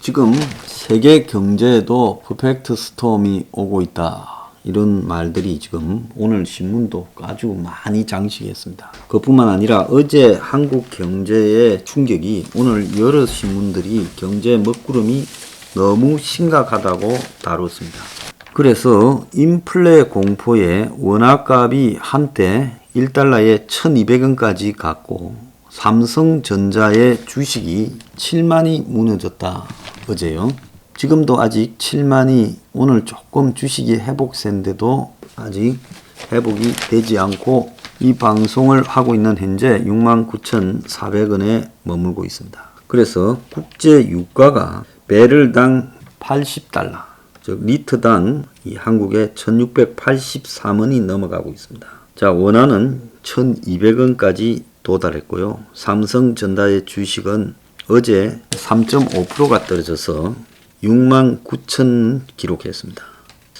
지금 세계 경제에도 퍼펙트 스톰이 오고 있다. 이런 말들이 지금 오늘 신문도 아주 많이 장식했습니다. 그뿐만 아니라 어제 한국 경제의 충격이 오늘 여러 신문들이 경제 먹구름이 너무 심각하다고 다뤘습니다. 그래서 인플레 공포에 원화값이 한때 1달러에 1200원까지 갔고 삼성전자의 주식이 7만이 무너졌다. 어제요. 지금도 아직 7만이 오늘 조금 주식이 회복세인데도 아직 회복이 되지 않고 이 방송을 하고 있는 현재 69,400원에 머물고 있습니다. 그래서 국제 유가가 배럴당 80달러, 즉 리터당 이 한국의 1683원이 넘어가고 있습니다. 자, 원화는 1200원까지 도달했고요. 삼성전자의 주식은 어제 3.5%가 떨어져서 69,000 기록했습니다.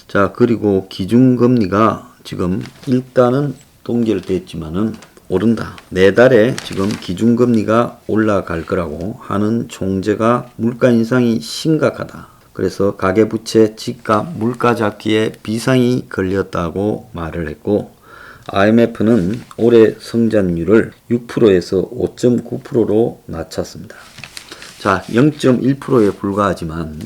자, 그리고 기준금리가 지금 일단은 동결됐지만은 오른다. 내달에 지금 기준금리가 올라갈 거라고 하는 총재가 물가 인상이 심각하다. 그래서 가계부채, 집값, 물가 잡기에 비상이 걸렸다고 말을 했고 IMF는 올해 성장률을 6%에서 5.9%로 낮췄습니다. 자, 0.1%에 불과하지만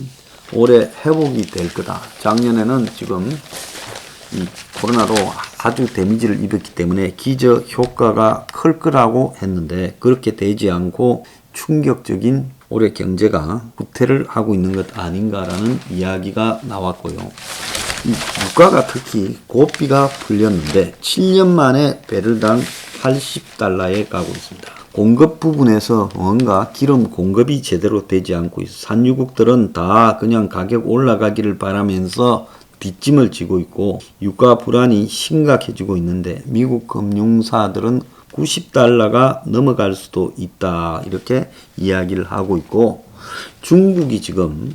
올해 회복이 될 거다. 작년에는 지금 이 코로나로 아주 데미지를 입었기 때문에 기저 효과가 클 거라고 했는데 그렇게 되지 않고 충격적인 올해 경제가 후퇴를 하고 있는 것 아닌가라는 이야기가 나왔고요. 이 유가가 특히 고비가 풀렸는데 7년 만에 배럴당 80달러에 가고 있습니다. 공급 부분에서 뭔가 기름 공급이 제대로 되지 않고 있어. 산유국들은 다 그냥 가격 올라가기를 바라면서 뒷짐을 지고 있고 유가 불안이 심각해지고 있는데 미국 금융사들은 90달러가 넘어갈 수도 있다. 이렇게 이야기를 하고 있고 중국이 지금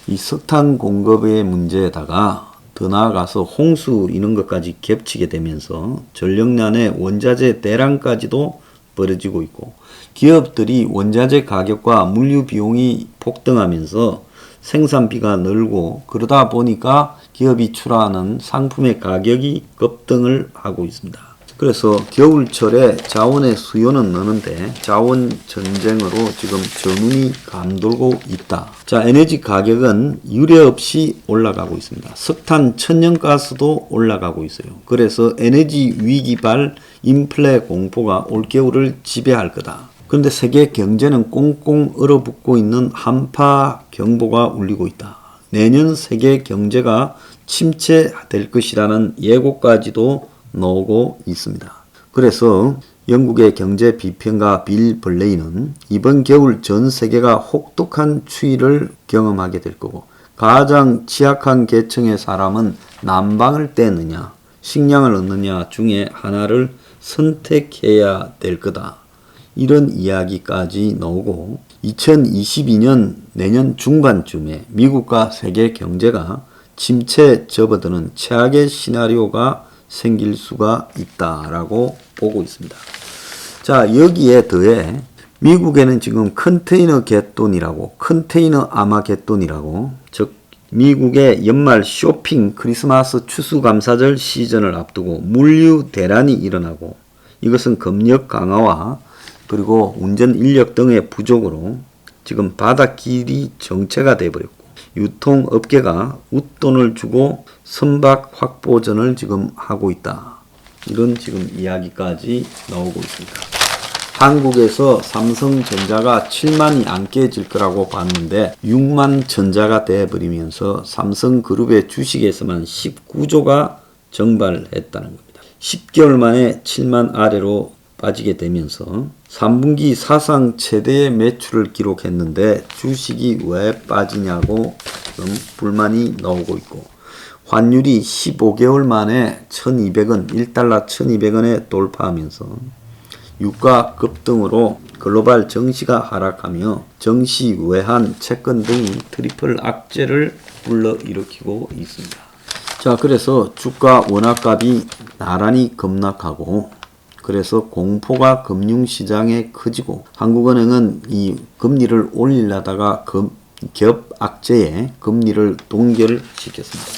이 석탄 공급의 문제에다가 더 나아가서 홍수 이런 것까지 겹치게 되면서 전력난에 원자재 대란까지도 벌어지고 있고 기업들이 원자재 가격과 물류 비용이 폭등하면서 생산비가 늘고 그러다 보니까 기업이 출하하는 상품의 가격이 급등을 하고 있습니다. 그래서 겨울철에 자원의 수요는 느는데 자원 전쟁으로 지금 전운이 감돌고 있다. 자, 에너지 가격은 유례 없이 올라가고 있습니다. 석탄, 천연가스도 올라가고 있어요. 그래서 에너지 위기발 인플레 공포가 올겨울을 지배할 거다. 그런데 세계 경제는 꽁꽁 얼어붙고 있는 한파 경보가 울리고 있다. 내년 세계 경제가 침체될 것이라는 예고까지도 나오고 있습니다. 그래서 영국의 경제 비평가 빌 벌레이는 이번 겨울 전 세계가 혹독한 추위를 경험하게 될 거고 가장 취약한 계층의 사람은 난방을 떼느냐 식량을 얻느냐 중에 하나를 선택해야 될 거다. 이런 이야기까지 나오고 2022년 내년 중반쯤에 미국과 세계 경제가 침체에 접어드는 최악의 시나리오가 생길 수가 있다라고 보고 있습니다. 자, 여기에 더해 미국에는 지금 컨테이너 갯돈이라고 컨테이너 아마겟돈이라고 즉 미국의 연말 쇼핑 크리스마스 추수감사절 시즌을 앞두고 물류 대란이 일어나고 이것은 검역 강화와 그리고 운전 인력 등의 부족으로 지금 바닷길이 정체가 되어버렸고 유통업계가 웃돈을 주고 선박 확보전을 지금 하고 있다. 이런 지금 이야기까지 나오고 있습니다. 한국에서 삼성전자가 7만이 안 깨질 거라고 봤는데 6만 전자가 돼버리면서 삼성그룹의 주식에서만 19조가 증발했다는 겁니다. 10개월 만에 7만 아래로 빠지게 되면서 3분기 사상 최대의 매출을 기록했는데 주식이 왜 빠지냐고 지금 불만이 나오고 있고 환율이 15개월 만에 1200원, 1달러 1200원에 돌파하면서 유가 급등으로 글로벌 정시가 하락하며 정시 외환 채권 등이 트리플 악재를 불러일으키고 있습니다. 자, 그래서 주가 원화값이 나란히 급락하고 그래서 공포가 금융시장에 커지고 한국은행은 이 금리를 올리려다가 기업 악재에 금리를 동결시켰습니다.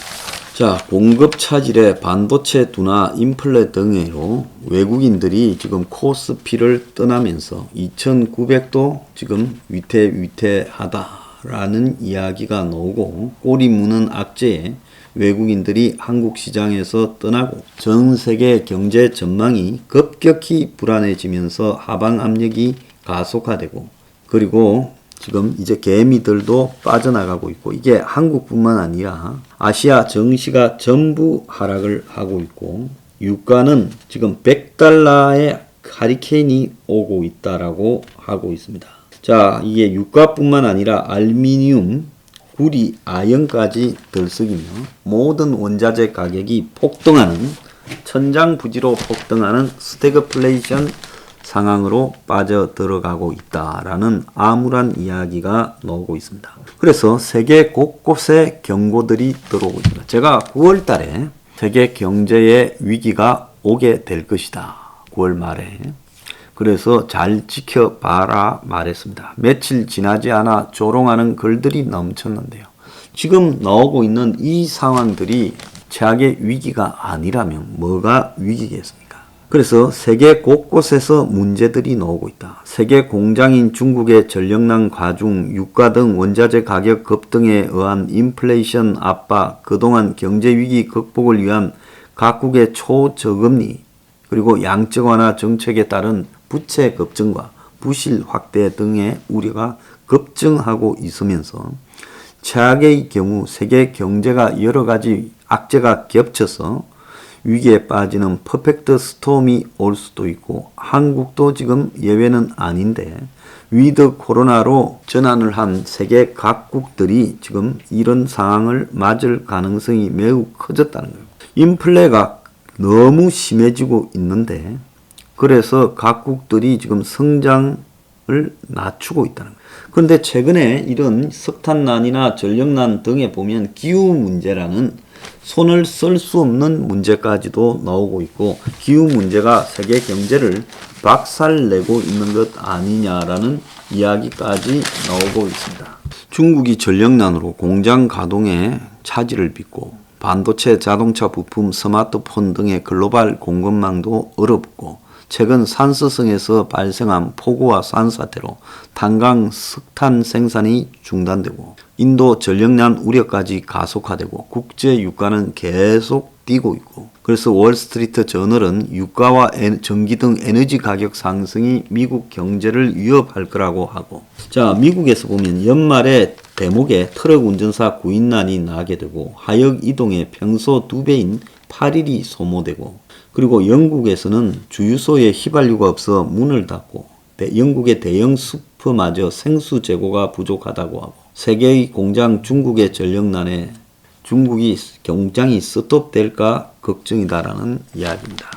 자, 공급 차질에 반도체 둔화, 인플레 등으로 외국인들이 지금 코스피를 떠나면서 2,900도 지금 위태위태하다라는 이야기가 나오고, 꼬리 무는 악재에 외국인들이 한국 시장에서 떠나고 전 세계 경제 전망이 급격히 불안해지면서 하방 압력이 가속화되고, 그리고 지금 이제 개미들도 빠져나가고 있고, 이게 한국뿐만 아니라 아시아 증시가 전부 하락을 하고 있고, 유가는 지금 100달러의 하리케인이 오고 있다라고 하고 있습니다. 자, 이게 유가뿐만 아니라 알루미늄, 구리, 아연까지 들썩이며 모든 원자재 가격이 폭등하는, 천장부지로 폭등하는 스태그플레이션 상황으로 빠져들어가고 있다라는 암울한 이야기가 나오고 있습니다. 그래서 세계 곳곳에 경고들이 들어오고 있습니다. 제가 9월 달에 세계 경제의 위기가 오게 될 것이다, 9월 말에. 그래서 잘 지켜봐라 말했습니다. 며칠 지나지 않아 조롱하는 글들이 넘쳤는데요. 지금 나오고 있는 이 상황들이 최악의 위기가 아니라면 뭐가 위기겠습니까? 그래서 세계 곳곳에서 문제들이 나오고 있다. 세계 공장인 중국의 전력난 과중, 유가 등 원자재 가격 급등에 의한 인플레이션 압박, 그동안 경제위기 극복을 위한 각국의 초저금리, 그리고 양적 완화 정책에 따른 부채 급증과 부실 확대 등의 우려가 급증하고 있으면서, 최악의 경우 세계 경제가 여러 가지 악재가 겹쳐서 위기에 빠지는 퍼펙트 스톰이 올 수도 있고, 한국도 지금 예외는 아닌데 위드 코로나로 전환을 한 세계 각국들이 지금 이런 상황을 맞을 가능성이 매우 커졌다는 거예요. 인플레가 너무 심해지고 있는데, 그래서 각국들이 지금 성장을 낮추고 있다는 거예요. 그런데 최근에 이런 석탄난이나 전력난 등에 보면 기후 문제라는 손을 쓸 수 없는 문제까지도 나오고 있고, 기후 문제가 세계 경제를 박살내고 있는 것 아니냐라는 이야기까지 나오고 있습니다. 중국이 전력난으로 공장 가동에 차질을 빚고, 반도체, 자동차 부품, 스마트폰 등의 글로벌 공급망도 어렵고, 최근 산서성에서 발생한 폭우와 산사태로 탄광, 석탄 생산이 중단되고, 인도 전력난 우려까지 가속화되고, 국제 유가는 계속 뛰고 있고, 그래서 월스트리트 저널은 유가와 전기 등 에너지 가격 상승이 미국 경제를 위협할 거라고 하고, 자, 미국에서 보면 연말에 대목에 트럭 운전사 구인난이 나게 되고, 하역 이동에 평소 2배인 8일이 소모되고, 그리고 영국에서는 주유소에 휘발유가 없어 문을 닫고, 영국의 대형 슈퍼마저 생수 재고가 부족하다고 하고, 세계의 공장 중국의 전력난에 중국이 공장이 스톱될까 걱정이다라는 이야기입니다.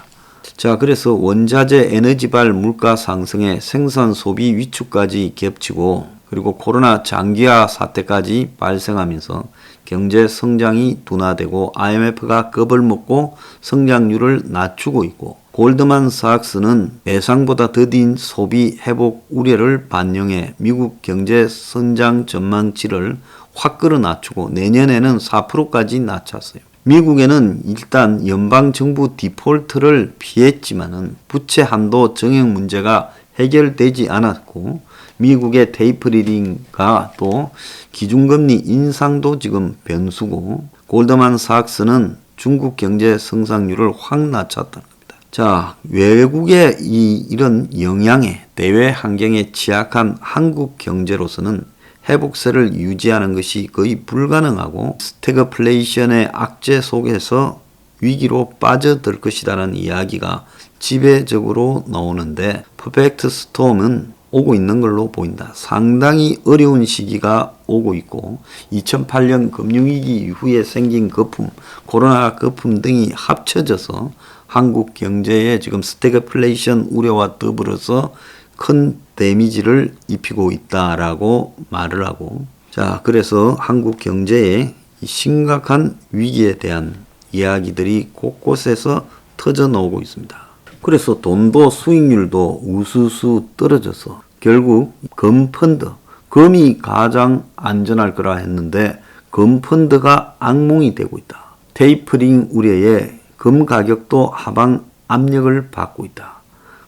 자, 그래서 원자재 에너지발 물가 상승에 생산 소비 위축까지 겹치고, 그리고 코로나 장기화 사태까지 발생하면서 경제 성장이 둔화되고 IMF가 겁을 먹고 성장률을 낮추고 있고, 골드만삭스는 예상보다 더딘 소비 회복 우려를 반영해 미국 경제 성장 전망치를 확 끌어 낮추고 내년에는 4%까지 낮췄어요. 미국에는 일단 연방정부 디폴트를 피했지만은 부채 한도 정액 문제가 해결되지 않았고, 미국의 테이퍼링과 또 기준금리 인상도 지금 변수고, 골드만삭스는 중국 경제 성장률을 확 낮췄다는 겁니다. 자, 외국의 이런 영향에, 대외 환경에 취약한 한국 경제로서는 회복세를 유지하는 것이 거의 불가능하고, 스태그플레이션의 악재 속에서 위기로 빠져들 것이라는 이야기가 지배적으로 나오는데, 퍼펙트 스톰은 오고 있는 걸로 보인다. 상당히 어려운 시기가 오고 있고, 2008년 금융위기 이후에 생긴 거품, 코로나 거품 등이 합쳐져서 한국 경제에 지금 스태그플레이션 우려와 더불어서 큰 데미지를 입히고 있다라고 말을 하고, 자, 그래서 한국 경제의 심각한 위기에 대한 이야기들이 곳곳에서 터져 나오고 있습니다. 그래서 돈도 수익률도 우수수 떨어져서 결국 금펀드, 금이 가장 안전할 거라 했는데 금 펀드가 악몽이 되고 있다. 테이퍼링 우려에 금 가격도 하방 압력을 받고 있다.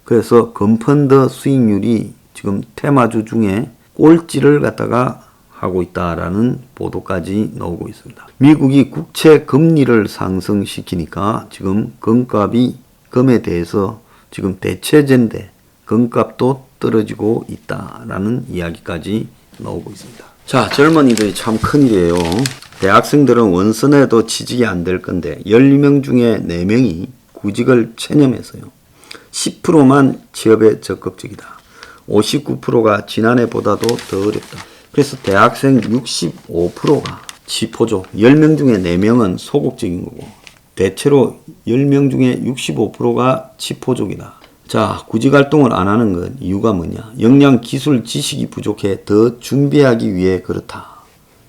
그래서 금 펀드 수익률이 지금 테마주 중에 꼴찌를 갖다가 하고 있다라는 보도까지 나오고 있습니다. 미국이 국채 금리를 상승시키니까 지금 금값이 금에 대해서 지금 대체제인데 금값도 떨어지고 있다라는 이야기까지 나오고 있습니다. 자, 젊은이들이 참 큰일이에요. 대학생들은 원서내도 취직이 안 될 건데 12명 중에 4명이 구직을 체념해서요. 10%만 취업에 적극적이다. 59%가 지난해보다도 더 어렵다. 그래서 대학생 65%가 지포족, 10명 중에 4명은 소극적인 거고 대체로 10명 중에 65%가 지포족이다. 자, 구직활동을 안 하는 건 이유가 뭐냐? 역량, 기술, 지식이 부족해 더 준비하기 위해 그렇다.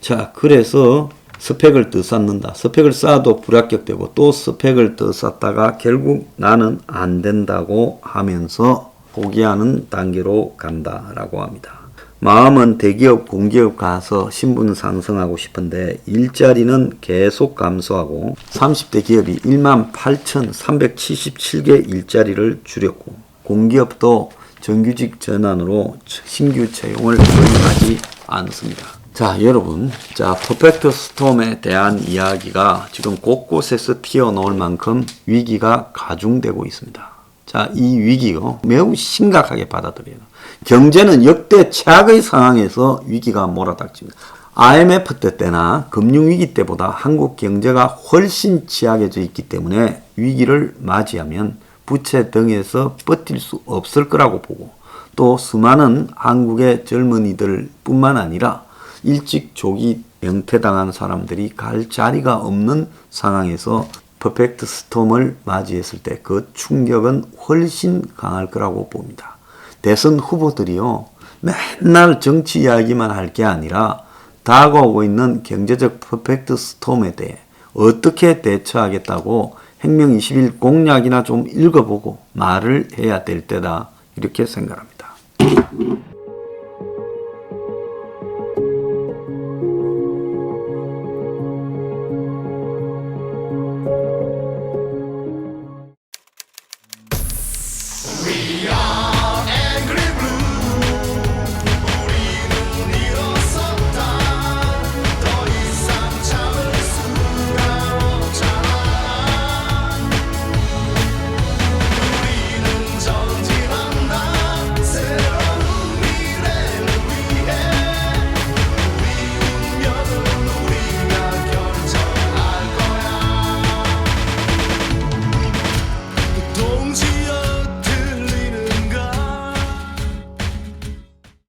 자, 그래서 스펙을 더 쌓는다. 스펙을 쌓아도 불합격되고 또 스펙을 더 쌓다가 결국 나는 안 된다고 하면서 포기하는 단계로 간다라고 합니다. 마음은 대기업, 공기업 가서 신분 상승하고 싶은데 일자리는 계속 감소하고 30대 기업이 18,377개 일자리를 줄였고 공기업도 정규직 전환으로 신규 채용을 허용하지 않습니다. 자, 여러분, 자, 퍼펙트 스톰에 대한 이야기가 지금 곳곳에서 튀어나올 만큼 위기가 가중되고 있습니다. 자, 이 위기가 매우 심각하게 받아들여요. 경제는 역대 최악의 상황에서 위기가 몰아닥칩니다. IMF 때나 금융위기 때보다 한국 경제가 훨씬 취약해져 있기 때문에 위기를 맞이하면 부채 등에서 버틸 수 없을 거라고 보고 또 수많은 한국의 젊은이들 뿐만 아니라 일찍 조기 은퇴당한 사람들이 갈 자리가 없는 상황에서 퍼펙트 스톰을 맞이했을 때 그 충격은 훨씬 강할 거라고 봅니다. 대선 후보들이요, 맨날 정치 이야기만 할 게 아니라 다가오고 있는 경제적 퍼펙트 스톰에 대해 어떻게 대처하겠다고 행명 20일 공약이나 좀 읽어보고 말을 해야 될 때다, 이렇게 생각합니다.